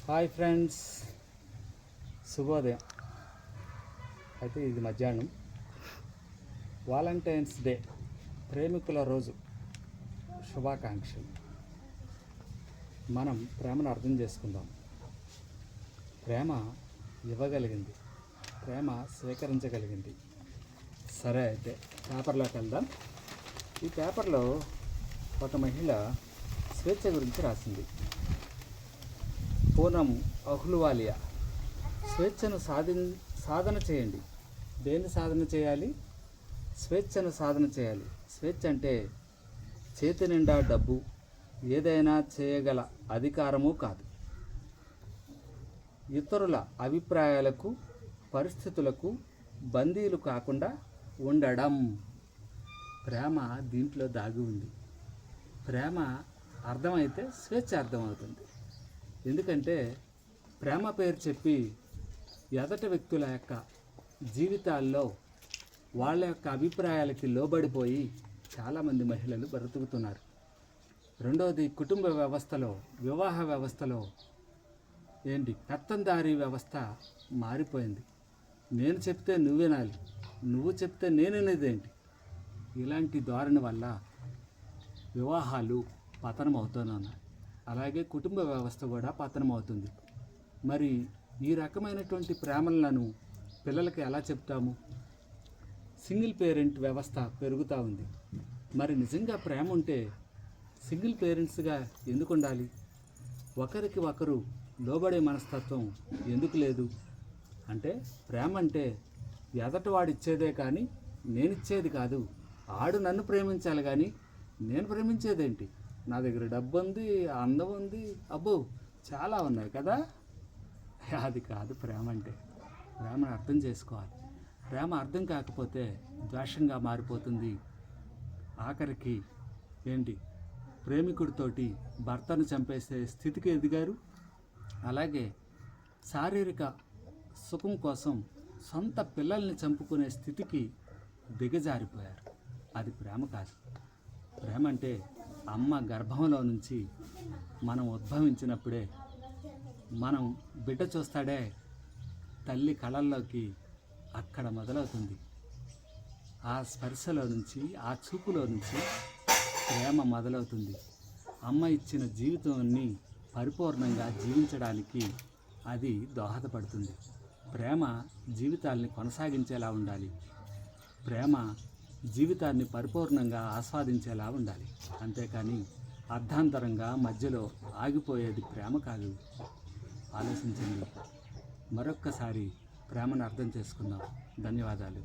Hi friends, శుభోదయం. అయితే ఇది మధ్యాహ్నం. వాలంటైన్స్ డే, ప్రేమికుల రోజు శుభాకాంక్షలు. మనం ప్రేమను అర్థం చేసుకుందాం. ప్రేమ ఇవ్వగలిగింది, ప్రేమ స్వీకరించగలిగింది. సరే, అయితే పేపర్లోకి వెళ్దాం. ఈ పేపర్లో ఒక మహిళ స్వేచ్ఛ గురించి రాసింది. పూనం అహ్లువాలియా. స్వేచ్ఛను సాధన చేయండి. దేన్ని సాధన చేయాలి? స్వేచ్ఛను సాధన చేయాలి. స్వేచ్ఛ అంటే చేతి నిండా డబ్బు, ఏదైనా చేయగల అధికారము కాదు. ఇతరుల అభిప్రాయాలకు, పరిస్థితులకు బందీలు కాకుండా ఉండడం. ప్రేమ దీంట్లో దాగి ఉంది. ప్రేమ అర్థమైతే స్వేచ్ఛ అర్థమవుతుంది. ఎందుకంటే ప్రేమ పేరు చెప్పి ఎదటి వ్యక్తుల యొక్క జీవితాల్లో వాళ్ళ యొక్క అభిప్రాయాలకి లోబడిపోయి చాలామంది మహిళలు బ్రతుకుతున్నారు. రెండవది, కుటుంబ వ్యవస్థలో, వివాహ వ్యవస్థలో పెత్తందారీ వ్యవస్థ మారిపోయింది. నేను చెప్తే నువ్వు వినాలి, నువ్వు చెప్తే నేను వినేదేంటి? ఇలాంటి ధోరణి వల్ల వివాహాలు పతనం అవుతున్నాయి. అలాగే కుటుంబ వ్యవస్థ కూడా పతనం అవుతుంది. మరి ఈ రకమైనటువంటి ప్రేమలను పిల్లలకి ఎలా చెప్తాము? సింగిల్ పేరెంట్ వ్యవస్థ పెరుగుతూ ఉంది. మరి నిజంగా ప్రేమ ఉంటే సింగిల్ పేరెంట్స్గా ఎందుకు ఉండాలి? ఒకరికి ఒకరు లోబడే మనస్తత్వం ఎందుకు లేదు? అంటే ప్రేమ అంటే ఎదటివాడిచ్చేదే కానీ నేనిచ్చేది కాదు. ఆడు నన్ను ప్రేమించాలి కానీ నేను ప్రేమించేదేంటి? నా దగ్గర డబ్బు ఉంది, అందం ఉంది, అబ్బో చాలా ఉన్నాయి కదా. అది కాదు ప్రేమ అంటే. ప్రేమను అర్థం చేసుకోవాలి. ప్రేమ అర్థం కాకపోతే ద్వేషంగా మారిపోతుంది. ఆఖరికి ప్రేమికుడితోటి భర్తను చంపేసే స్థితికి ఎదిగారు. అలాగే శారీరక సుఖం కోసం సొంత పిల్లల్ని చంపుకునే స్థితికి దిగజారిపోయారు. అది ప్రేమ కాదు. ప్రేమ అంటే అమ్మ గర్భంలో నుంచి మనం ఉద్భవించినప్పుడే మనం బిడ్డ చూస్తాడే, తల్లి కళల్లోకి అక్కడ మొదలవుతుంది. ఆ స్పర్శలో నుంచి, ఆ చూపులో నుంచి ప్రేమ మొదలవుతుంది. అమ్మ ఇచ్చిన జీవితాన్ని పరిపూర్ణంగా జీవించడానికి అది దోహదపడుతుంది. ప్రేమ జీవితాల్ని కొనసాగించేలా ఉండాలి. ప్రేమ జీవితాన్ని పరిపూర్ణంగా ఆస్వాదించేలా ఉండాలి. అంతేకాని అర్ధాంతరంగా మధ్యలో ఆగిపోయేది ప్రేమ కాదు. ఆలోచించండి. మరొక్కసారి ప్రేమను అర్థం చేసుకుందాం. ధన్యవాదాలు.